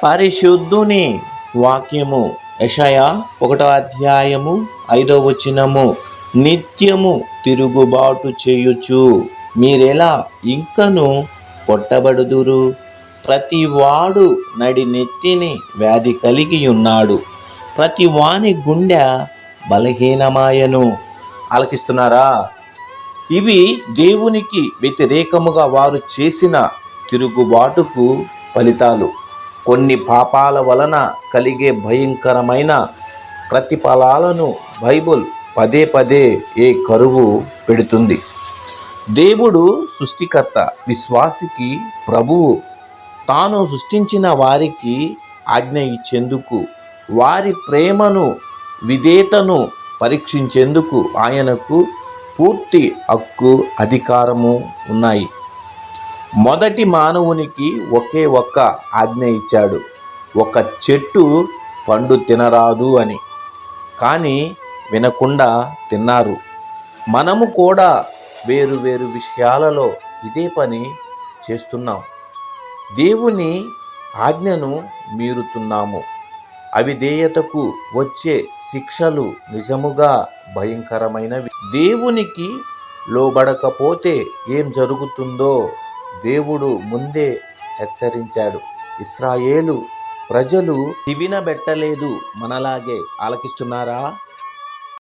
పరిశుద్ధుని వాక్యము యెషయా 1 అధ్యాయము 5 వచనము. నిత్యము తిరుగుబాటు చేయుచు మీరెలా ఇంకను కొట్టబడుదురు? ప్రతి వాడు నడి నెత్తిని వ్యాధి కలిగి ఉన్నాడు, ప్రతి వాని గుండె బలహీనమాయను. ఆలకిస్తున్నారా? ఇవి దేవునికి వ్యతిరేకముగా వారు చేసిన తిరుగుబాటుకు ఫలితాలు. కొన్ని పాపాల వలన కలిగే భయంకరమైన ప్రతిఫలాలను బైబుల్ పదే పదే కరువు పెడుతుంది. దేవుడు సృష్టికర్త, విశ్వాసికి ప్రభువు. తాను సృష్టించిన వారికి ఆజ్ఞ ఇచ్చేందుకు, వారి ప్రేమను విధేయతను పరీక్షించేందుకు ఆయనకు పూర్తి హక్కు, అధికారము ఉన్నాయి. మొదటి మానవునికి ఒకే ఒక్క ఆజ్ఞ ఇచ్చాడు, ఒక చెట్టు పండు తినరాదు అని. కానీ వినకుండా తిన్నారు. మనము కూడా వేరు వేరు విషయాలలో ఇదే పని చేస్తున్నాం. దేవుని ఆజ్ఞను మీరుతున్నాము. అవిధేయతకు వచ్చే శిక్షలు నిజముగా భయంకరమైనవి. దేవునికి లోబడకపోతే ఏం జరుగుతుందో దేవుడు ముందే హెచ్చరించాడు. ఇశ్రాయేలు ప్రజలు దివినబెట్టలేదు మనలాగే. ఆలకిస్తున్నారా?